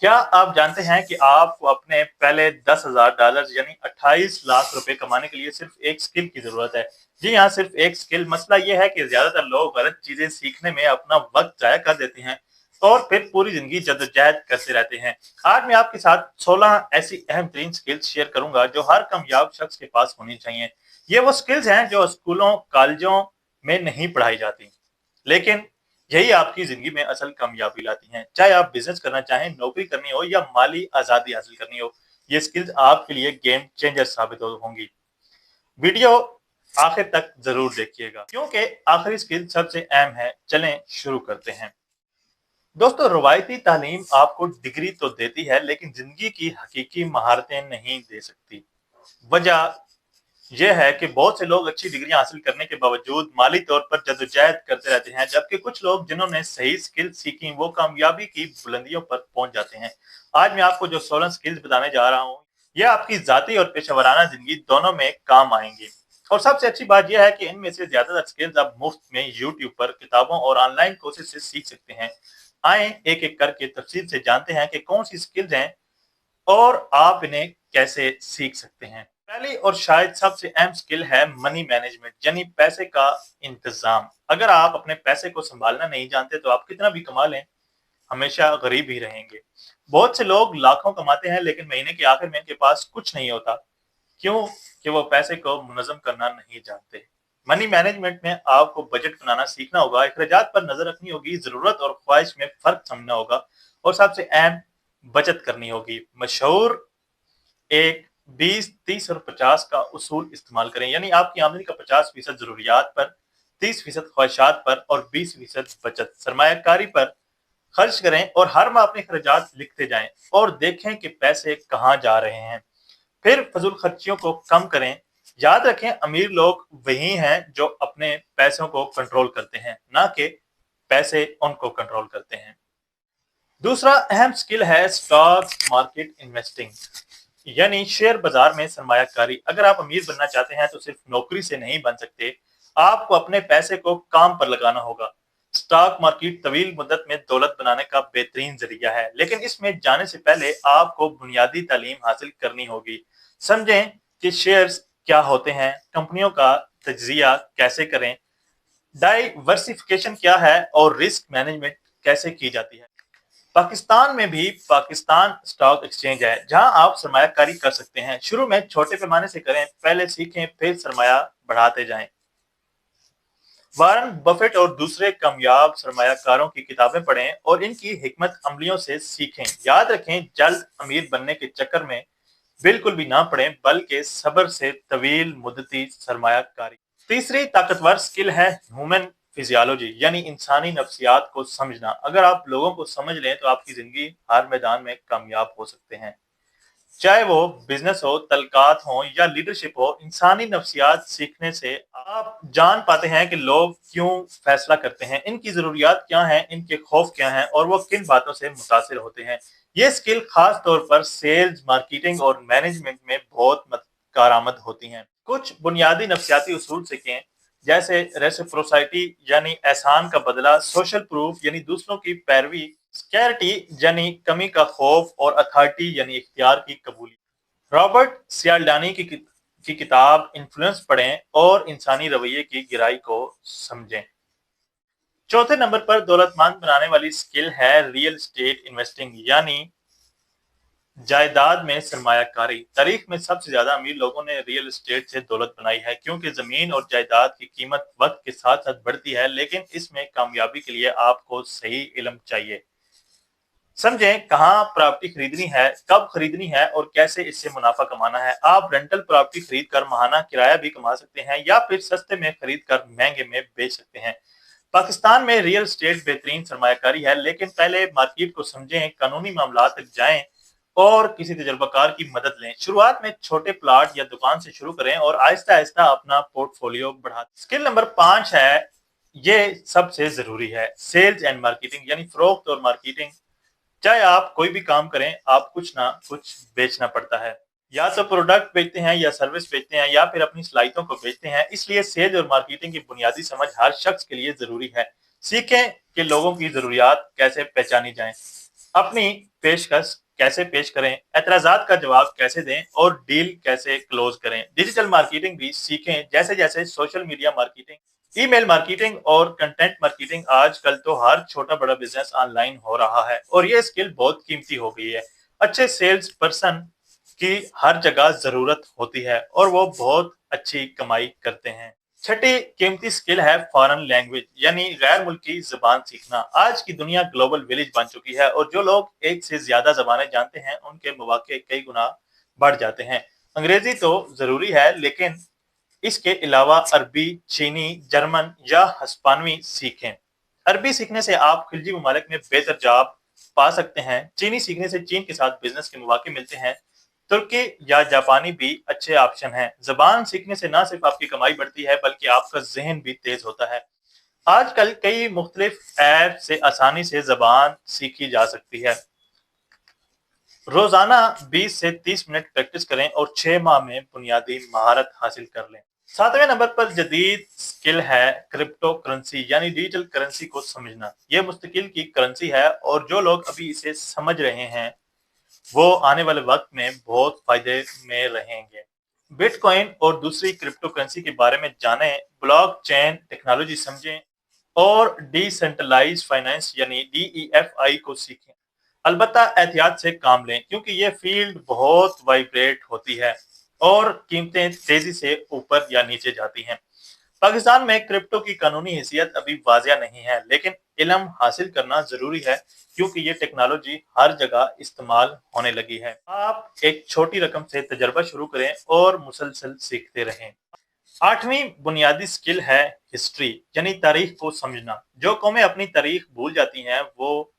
क्या आप जानते हैं कि आपको अपने पहले $10,000 यानी 28 लाख रुपए कमाने के लिए सिर्फ एक स्किल की जरूरत है। जी हाँ, सिर्फ एक स्किल। मसला ये है कि ज्यादातर लोग गलत चीजें सीखने में अपना वक्त जाया कर देते हैं और फिर पूरी जिंदगी जद्दोजहद करते रहते हैं। आज मैं आपके साथ 16 ऐसी अहम तरीन स्किल्स शेयर करूंगा जो हर कामयाब शख्स के पास होनी चाहिए। ये वो स्किल्स हैं जो स्कूलों कॉलेजों में नहीं पढ़ाई जाती, लेकिन यही आपकी जिंदगी में असल कामयाबी लाती हैं। चाहे आप बिजनेस करना चाहें, नौकरी करनी हो या माली आजादी हासिल करनी हो, ये स्किल्स आपके लिए गेम चेंजर साबित होंगी। वीडियो आखिर तक जरूर देखिएगा क्योंकि आखिरी स्किल सबसे अहम है। चलें शुरू करते हैं। दोस्तों, रवायती तालीम आपको डिग्री तो देती है लेकिन जिंदगी की हकीकी महारतें नहीं दे सकती। वजह यह है कि बहुत से लोग अच्छी डिग्री हासिल करने के बावजूद माली तौर पर जद्दोजहद करते रहते हैं, जबकि कुछ लोग जिन्होंने सही स्किल सीखी वो कामयाबी की बुलंदियों पर पहुंच जाते हैं। आज मैं आपको जो 16 स्किल्स बताने जा रहा हूँ, ये आपकी जाती और पेशेवराना जिंदगी दोनों में काम आएंगी। और सबसे अच्छी बात यह है कि इनमें से ज्यादातर स्किल्स आप मुफ्त में यूट्यूब पर किताबों और ऑनलाइन कोर्सेज से सीख सकते हैं। आए एक एक करके तफसील से जानते हैं कि कौन सी स्किल्स हैं और आप इन्हें कैसे सीख सकते हैं। पहली और शायद सबसे अहम स्किल है मनी मैनेजमेंट, यानी पैसे का इंतजाम। अगर आप अपने पैसे को संभालना नहीं जानते तो आप कितना भी कमा लें, हमेशा गरीब ही रहेंगे। बहुत से लोग लाखों कमाते हैं लेकिन महीने के आखिर में इनके पास कुछ नहीं होता। क्यों? कि वो पैसे को मुनज़्ज़म करना नहीं जानते। मनी मैनेजमेंट में आपको बजट बनाना सीखना होगा, अखराजात पर नजर रखनी होगी, जरूरत और ख्वाहिश में फर्क समझना होगा और सबसे अहम बचत करनी होगी। मशहूर एक 20, 30 और 50 का उसूल इस्तेमाल करें, यानी आपकी आमदनी का 50% जरूरियात पर, 30% ख्वाहिशात पर और 20% बचत सरमायाकारी पर खर्च करें और हर माह अपने खर्चात लिखते जाएं और देखें कि पैसे कहाँ जा रहे हैं। फिर फजूल खर्चियों को कम करें। याद रखें, अमीर लोग वही हैं जो अपने पैसों को कंट्रोल करते हैं, ना कि पैसे उनको कंट्रोल करते हैं। दूसरा अहम स्किल है स्टॉक मार्केट इन्वेस्टिंग, यानी शेयर बाजार में सरमायाकारी। अगर आप अमीर बनना चाहते हैं तो सिर्फ नौकरी से नहीं बन सकते, आपको अपने पैसे को काम पर लगाना होगा। स्टॉक मार्केट तवील मुद्दत में दौलत बनाने का बेहतरीन जरिया है, लेकिन इसमें जाने से पहले आपको बुनियादी तालीम हासिल करनी होगी। समझें कि शेयर्स क्या होते हैं, कंपनियों का तज्जिया कैसे करें, डाइवर्सिफिकेशन क्या है और रिस्क मैनेजमेंट कैसे की जाती है। पाकिस्तान में भी पाकिस्तान स्टॉक एक्सचेंज है जहां आप सरमायाकारी कर सकते हैं। शुरू में छोटे पैमाने से करें, पहले सीखें फिर सरमाया बढ़ाते जाएं। वारन बफेट और दूसरे कामयाब सरमायाकारों की किताबें पढ़ें और इनकी हिकमत अमलियों से सीखें। याद रखें, जल्द अमीर बनने के चक्कर में बिल्कुल भी ना पड़ें, बल्कि सब्र से तवील मुद्दती सरमायाकारी। तीसरी ताकतवर स्किल है ह्यूमन फिजियोलॉजी, यानी इंसानी नफ्सियात को समझना। अगर आप लोगों को समझ लें तो आपकी जिंदगी हर मैदान में कामयाब हो सकते हैं, चाहे वो बिजनेस हो, तलकात हो या लीडरशिप हो। इंसानी नफ्सियात सीखने से आप जान पाते हैं कि लोग क्यों फैसला करते हैं, इनकी जरूरियात क्या हैं, इनके खौफ क्या हैं और वो किन बातों से मुतासिर होते हैं। ये स्किल खास तौर पर सेल्स, मार्केटिंग और मैनेजमेंट में बहुत कारआमद होती हैं। कुछ बुनियादी नफ्सियाती उसूल सीखें, जैसे रेसिप्रोसिटी यानी एहसान का बदला, सोशल प्रूफ यानी दूसरों की पैरवी, स्कैरिटी यानी कमी का खौफ और अथॉरिटी यानी इख्तियार की कबूली। रॉबर्ट सियाल्डानी की किताब इन्फ्लुएंस पढ़ें और इंसानी रवैये की गहराई को समझें। चौथे नंबर पर दौलतमंद बनाने वाली स्किल है रियल एस्टेट इन्वेस्टिंग, यानी जायदाद में सरमायाकारी। तारीख में सबसे ज्यादा अमीर लोगों ने रियल एस्टेट से दौलत बनाई है, क्योंकि जमीन और जायदाद की कीमत वक्त के साथ साथ बढ़ती है, लेकिन इसमें कामयाबी के लिए आपको सही इल्म चाहिए। समझें कहाँ प्रॉपर्टी खरीदनी है, कब खरीदनी है और कैसे इससे मुनाफा कमाना है। आप रेंटल प्रॉपर्टी खरीद कर महाना किराया भी कमा सकते हैं या फिर सस्ते में खरीद कर महंगे में बेच सकते हैं। पाकिस्तान में रियल एस्टेट बेहतरीन सरमायाकारी है, लेकिन पहले मार्केट को समझें, कानूनी मामला तक जाएं और किसी तजर्बाकार की मदद लें। शुरुआत में छोटे प्लाट या दुकान से शुरू करें और आहिस्ता आहिस्ता अपना पोर्टफोलियो बढ़ाएं। स्किल नंबर 5 है, ये सबसे जरूरी है, सेल्स एंड मार्केटिंग, यानी फरोख्त और मार्केटिंग। चाहे आप कोई भी काम करें, आप कुछ ना कुछ बेचना पड़ता है। या तो प्रोडक्ट बेचते हैं या सर्विस बेचते हैं या फिर अपनी सलाहियतों को बेचते हैं। इसलिए सेल्स और मार्केटिंग की बुनियादी समझ हर शख्स के लिए जरूरी है। सीखें कि लोगों की जरूरियात कैसे पहचानी जाए। अपनी पेशकश कैसे पेश करें, एतराज़ात का जवाब कैसे दें और डील कैसे क्लोज करें। डिजिटल मार्केटिंग भी सीखें, जैसे जैसे social media marketing, email marketing और कंटेंट मार्केटिंग। आजकल तो हर छोटा बड़ा बिजनेस ऑनलाइन हो रहा है और ये स्किल बहुत कीमती हो गई है। अच्छे सेल्स पर्सन की हर जगह जरूरत होती है और वो बहुत अच्छी कमाई करते हैं। छठी कीमती स्किल है फॉरेन लैंग्वेज, यानी गैर मुल्की जबान सीखना। आज की दुनिया ग्लोबल विलेज बन चुकी है और जो लोग एक से ज्यादा जबानें जानते हैं उनके मौके कई गुना बढ़ जाते हैं। अंग्रेजी तो जरूरी है, लेकिन इसके अलावा अरबी, चीनी, जर्मन या हस्पानवी सीखें। अरबी सीखने से आप खिलजी ममालिक में बेहतर जॉब पा सकते हैं। चीनी सीखने से चीन के साथ बिजनेस के मौके मिलते हैं। तुर्की या जापानी भी अच्छे ऑप्शन हैं। जबान सीखने से ना सिर्फ आपकी कमाई बढ़ती है बल्कि आपका जहन भी तेज होता है। आजकल कई मुख्तलिफ ऐप से आसानी से जबान सीखी जा सकती है। रोजाना 20 से 30 मिनट प्रैक्टिस करें और 6 माह में बुनियादी महारत हासिल कर लें। 7वें नंबर पर जदीद स्किल है क्रिप्टो करेंसी, यानी डिजिटल करेंसी को समझना। यह मुस्तकिल की करेंसी है और जो लोग अभी इसे समझ रहे हैं वो आने वाले वक्त में बहुत फायदे में रहेंगे। बिटकॉइन और दूसरी क्रिप्टो करेंसी के बारे में जानें, ब्लॉकचेन टेक्नोलॉजी समझें और डिसेंट्रलाइज्ड फाइनेंस यानी DEFI को सीखें। अलबत्ता एहतियात से काम लें, क्योंकि ये फील्ड बहुत वाइब्रेट होती है और कीमतें तेजी से ऊपर या नीचे जाती हैं। पाकिस्तान में क्रिप्टो की कानूनी हैसियत अभी वाजिया नहीं है, लेकिन इल्म हासिल करना जरूरी है क्योंकि ये टेक्नोलॉजी हर जगह इस्तेमाल होने लगी है। आप एक छोटी रकम से तजर्बा शुरू करें और मुसलसल सीखते रहें। 8वीं बुनियादी स्किल है हिस्ट्री, यानी तारीख को समझना। जो कौमें अपनी तारीख भूल जाती हैं वो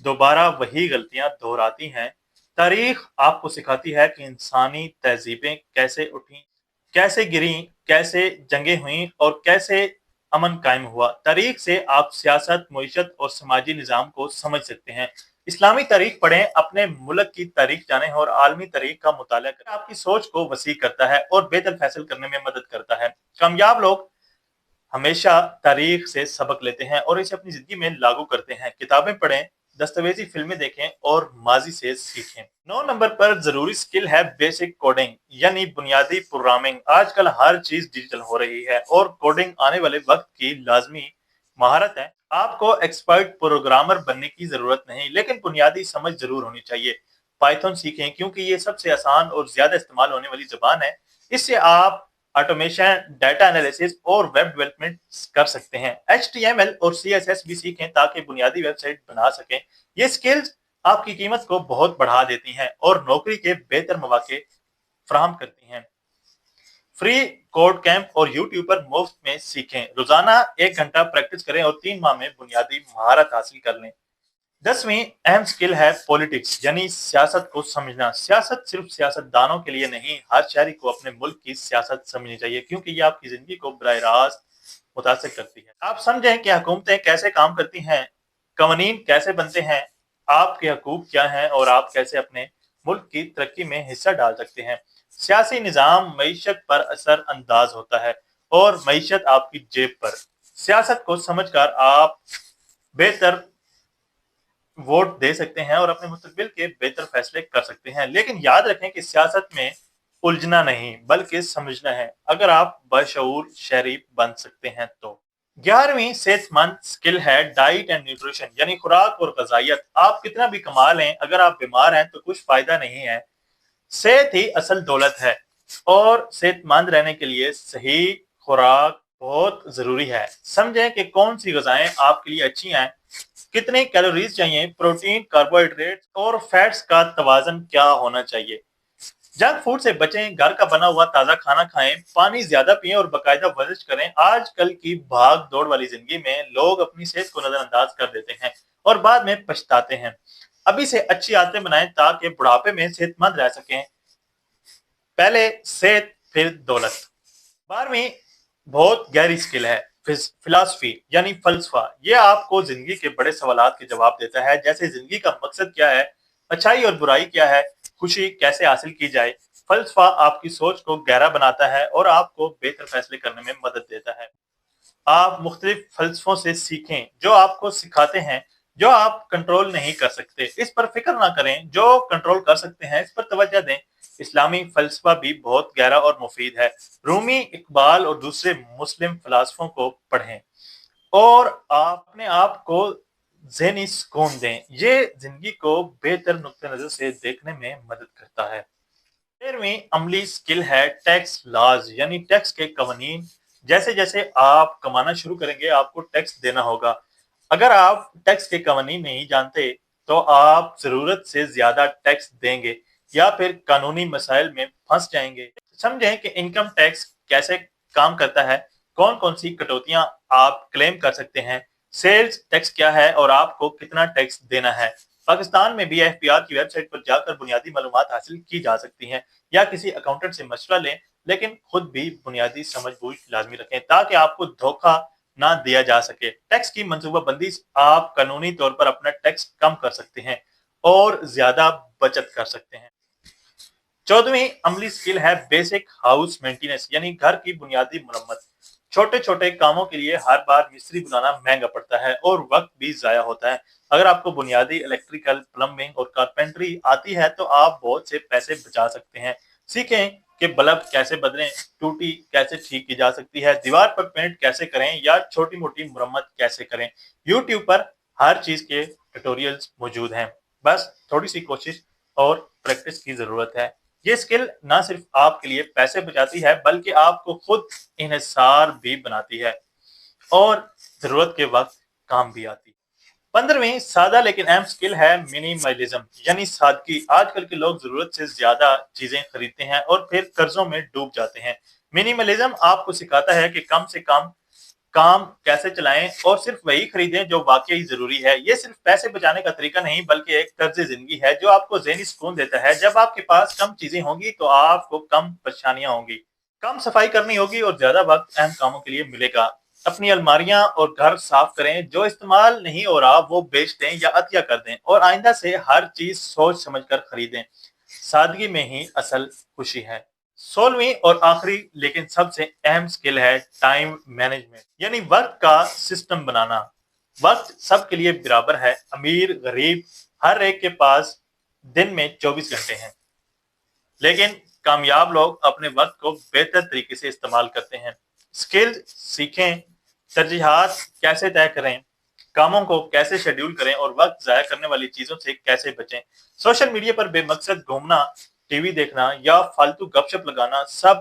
दोबारा वही गलतियां दोहराती हैं। तारीख आपको सिखाती है कि इंसानी तहजीबें कैसे उठी, कैसे गिरी, कैसे जंगें हुई और कैसे अमन कायम हुआ। तारीख से आप सियासत, मईशत और समाजी निज़ाम को समझ सकते हैं। इस्लामी तारीख पढ़ें, अपने मुल्क की तारीख जानें और आलमी तारीख का मुताला करें। आपकी सोच को वसी करता है और बेहतर फैसले करने में मदद करता है। कामयाब लोग हमेशा तारीख से सबक लेते हैं और इसे अपनी जिंदगी में लागू करते हैं। किताबें पढ़ें, दस्तावेजी फिल्में देखें और माजी से सीखें। 9 नंबर पर जरूरी स्किल है बेसिक कोडिंग, यानी बुनियादी प्रोग्रामिंग। आजकल हर चीज डिजिटल हो रही है और कोडिंग आने वाले वक्त की लाजमी महारत है। आपको एक्सपर्ट प्रोग्रामर बनने की जरूरत नहीं, लेकिन बुनियादी समझ जरूर होनी चाहिए। पाइथन सीखें क्योंकि ये सबसे आसान और ज्यादा इस्तेमाल होने वाली जबान है। इससे आप ऑटोमेशन, डाटा एनालिसिस और वेब डेवलपमेंट कर सकते हैं। HTML और CSS भी सीखें ताकि बुनियादी वेबसाइट बना सकें। ये स्किल्स आपकी कीमत को बहुत बढ़ा देती हैं और नौकरी के बेहतर मौके फराहम करती हैं। फ्री कोड कैंप और यूट्यूब पर मुफ्त में सीखें। रोजाना 1 घंटा प्रैक्टिस करें और 3 माह में बुनियादी महारत हासिल कर लें। 10वीं अहम स्किल है पॉलिटिक्स, यानी सियासत को समझना। सियासत सिर्फ सियासतदानों के लिए नहीं, हर शहरी को अपने मुल्क की सियासत समझनी चाहिए क्योंकि ये आपकी जिंदगी को बराह रास्त मुतासिर करती है। आप समझें कि हुकूमतें कैसे काम करती हैं, कवानीन कैसे बनते हैं, आपके हकूक क्या हैं और आप कैसे अपने मुल्क की तरक्की में हिस्सा डाल सकते हैं। सियासी निज़ाम मईशत पर असर अंदाज होता है और मईशत आपकी जेब पर। सियासत को समझकर आप बेहतर वोट दे सकते हैं और अपने मुस्तकबिल के बेहतर फैसले कर सकते हैं। लेकिन याद रखें कि सियासत में उलझना नहीं बल्कि समझना है, अगर आप बशऊर शहरी बन सकते हैं तो। 11वीं सेहतमंद स्किल है डाइट एंड न्यूट्रिशन, यानी खुराक और ग़िज़ाइयत। आप कितना भी कमा लें, अगर आप बीमार हैं तो कुछ फायदा नहीं है। सेहत ही असल दौलत है और सेहतमंद रहने के लिए सही खुराक बहुत जरूरी है। समझें कि कौन सी ग़िज़ाएं आपके लिए अच्छी हैं, कितनी कैलोरीज चाहिए, प्रोटीन, कार्बोहाइड्रेट और फैट्स का तवाज़न क्या होना चाहिए। जंक फूड से बचें, घर का बना हुआ ताज़ा खाना खाएं, पानी ज्यादा पिएं और बाकायदा वर्जिश करें। आजकल की भाग दौड़ वाली जिंदगी में लोग अपनी सेहत को नजरअंदाज कर देते हैं और बाद में पछताते हैं। अभी से अच्छी आदतें बनाएं ताकि बुढ़ापे में सेहतमंद रह सकें। पहले सेहत फिर दौलत। 12वीं बहुत गहरी स्किल है फिलॉसफी, यानी फलसफा। ये आपको जिंदगी के बड़े सवालात के जवाब देता है, जैसे जिंदगी का मकसद क्या है, अच्छाई और बुराई क्या है, खुशी कैसे हासिल की जाए। फलसफा आपकी सोच को गहरा बनाता है और आपको बेहतर फैसले करने में मदद देता है। आप मुख्तलिफ फलसफों से सीखें जो आपको सिखाते हैं جو آپ کنٹرول نہیں کر سکتے اس پر فکر نہ کریں، جو کنٹرول کر سکتے ہیں اس پر توجہ دیں۔ اسلامی فلسفہ بھی بہت گہرا اور مفید ہے۔ رومی، اقبال اور دوسرے مسلم فلاسفوں کو پڑھیں اور اپنے آپ کو ذہنی سکون دیں، یہ زندگی کو بہتر نقطہ نظر سے دیکھنے میں مدد کرتا ہے۔ 13ویں عملی سکل ہے ٹیکس لاز، یعنی ٹیکس کے قوانین۔ جیسے جیسے آپ کمانا شروع کریں گے آپ کو ٹیکس دینا ہوگا۔ اگر آپ ٹیکس کے قوانین نہیں جانتے تو آپ ضرورت سے زیادہ ٹیکس دیں گے یا پھر قانونی مسائل میں پھنس جائیں گے۔ سمجھیں کہ انکم ٹیکس کیسے کام کرتا ہے، کون کون سی کٹوتیاں آپ کلیم کر سکتے ہیں، سیلز ٹیکس کیا ہے اور آپ کو کتنا ٹیکس دینا ہے۔ پاکستان میں بھی FBR کی ویب سائٹ پر جا کر بنیادی معلومات حاصل کی جا سکتی ہیں یا کسی اکاؤنٹنٹ سے مشورہ لیں، لیکن خود بھی بنیادی سمجھ بوجھ لازمی رکھیں تاکہ آپ کو دھوکہ نہ دیا جا سکے۔ ٹیکس کی منصوبہ بندی سے آپ قانونی طور پر اپنا ٹیکس کم کر سکتے ہیں اور زیادہ بچت کر سکتے ہیں۔ 14ویں عملی سکل ہے بیسک ہاؤس مینٹیننس، یعنی گھر کی بنیادی مرمت۔ چھوٹے چھوٹے کاموں کے لیے ہر بار مستری بلانا مہنگا پڑتا ہے اور وقت بھی ضائع ہوتا ہے۔ اگر آپ کو بنیادی الیکٹریکل، پلمبنگ اور کارپینٹری آتی ہے تو آپ بہت سے پیسے بچا سکتے ہیں۔ سیکھیں کہ بلب کیسے بدلیں، ٹوٹی کیسے ٹھیک کی جا سکتی ہے، دیوار پر پینٹ کیسے کریں یا چھوٹی موٹی مرمت کیسے کریں۔ یوٹیوب پر ہر چیز کے ٹیوٹوریلز موجود ہیں، بس تھوڑی سی کوشش اور پریکٹس کی ضرورت ہے۔ یہ سکل نہ صرف آپ کے لیے پیسے بچاتی ہے بلکہ آپ کو خود انحصار بھی بناتی ہے اور ضرورت کے وقت کام بھی آتی ہے۔ 15ویں سادہ لیکن اہم سکل ہے منیملزم، یعنی سادگی۔ آج کل کے لوگ ضرورت سے زیادہ چیزیں خریدتے ہیں اور پھر قرضوں میں ڈوب جاتے ہیں۔ منیملزم آپ کو سکھاتا ہے کہ کم سے کم کام کیسے چلائیں اور صرف وہی خریدیں جو واقعی ضروری ہے۔ یہ صرف پیسے بچانے کا طریقہ نہیں بلکہ ایک طرز زندگی ہے جو آپ کو ذہنی سکون دیتا ہے۔ جب آپ کے پاس کم چیزیں ہوں گی تو آپ کو کم پریشانیاں ہوں گی، کم صفائی کرنی ہوگی اور زیادہ وقت اہم کاموں کے لیے ملے گا۔ اپنی الماریاں اور گھر صاف کریں، جو استعمال نہیں ہو رہا وہ بیچ دیں یا عطیہ کر دیں اور آئندہ سے ہر چیز سوچ سمجھ کر خریدیں۔ سادگی میں ہی اصل خوشی ہے۔ 16ویں اور آخری لیکن سب سے اہم سکل ہے ٹائم مینجمنٹ، یعنی وقت کا سسٹم بنانا۔ وقت سب کے لیے برابر ہے، امیر غریب ہر ایک کے پاس دن میں 24 گھنٹے ہیں، لیکن کامیاب لوگ اپنے وقت کو بہتر طریقے سے استعمال کرتے ہیں۔ سکل سیکھیں، ترجیحات کیسے طے کریں، کاموں کو کیسے شیڈول کریں اور وقت ضائع کرنے والی چیزوں سے کیسے بچیں۔ سوشل میڈیا پر بے مقصد گھومنا، ٹی وی دیکھنا یا فالتو گپ شپ لگانا سب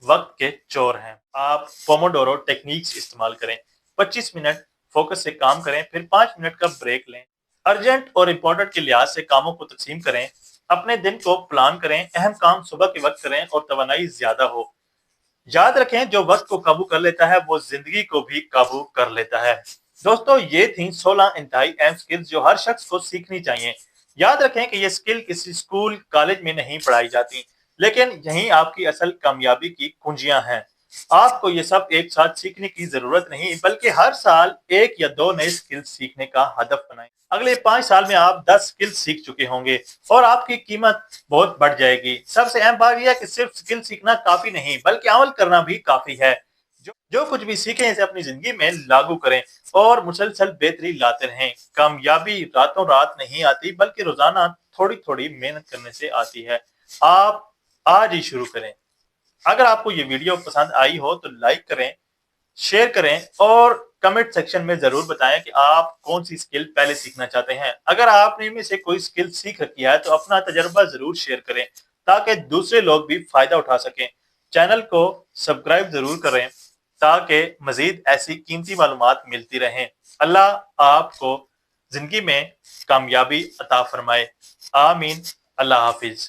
وقت کے چور ہیں۔ آپ پوموڈورو ٹیکنیکس استعمال کریں، 25 منٹ فوکس سے کام کریں پھر 5 منٹ کا بریک لیں۔ ارجنٹ اور امپورٹنٹ کے لحاظ سے کاموں کو تقسیم کریں، اپنے دن کو پلان کریں، اہم کام صبح کے وقت کریں اور توانائی زیادہ ہو۔ یاد رکھیں جو وقت کو قابو کر لیتا ہے وہ زندگی کو بھی قابو کر لیتا ہے۔ دوستو یہ تھیں 16 انتہائی اہم سکلز جو ہر شخص کو سیکھنی چاہیے۔ یاد رکھیں کہ یہ سکل کسی اسکول کالج میں نہیں پڑھائی جاتی، لیکن یہیں آپ کی اصل کامیابی کی کنجیاں ہیں۔ آپ کو یہ سب ایک ساتھ سیکھنے کی ضرورت نہیں بلکہ ہر سال 1 یا 2 نئے سکل سیکھنے کا ہدف بنائیں۔ اگلے 5 سال میں آپ 10 سکل سیکھ چکے ہوں گے اور آپ کی قیمت بہت بڑھ جائے گی۔ سب سے اہم بات یہ ہے کہ صرف سکل سیکھنا کافی نہیں بلکہ عمل کرنا بھی کافی ہے۔ جو کچھ بھی سیکھیں اسے اپنی زندگی میں لاگو کریں اور مسلسل بہتری لاتے رہیں۔ کامیابی راتوں رات نہیں آتی بلکہ روزانہ تھوڑی تھوڑی محنت کرنے سے آتی ہے۔ آپ آج ہی شروع کریں۔ اگر آپ کو یہ ویڈیو پسند آئی ہو تو لائک کریں، شیئر کریں اور کمنٹ سیکشن میں ضرور بتائیں کہ آپ کون سی سکل پہلے سیکھنا چاہتے ہیں۔ اگر آپ نے ان میں سے کوئی سکل سیکھ رکھی ہے تو اپنا تجربہ ضرور شیئر کریں تاکہ دوسرے لوگ بھی فائدہ اٹھا سکیں۔ چینل کو سبسکرائب ضرور کریں تاکہ مزید ایسی قیمتی معلومات ملتی رہیں۔ اللہ آپ کو زندگی میں کامیابی عطا فرمائے، آمین۔ اللہ حافظ۔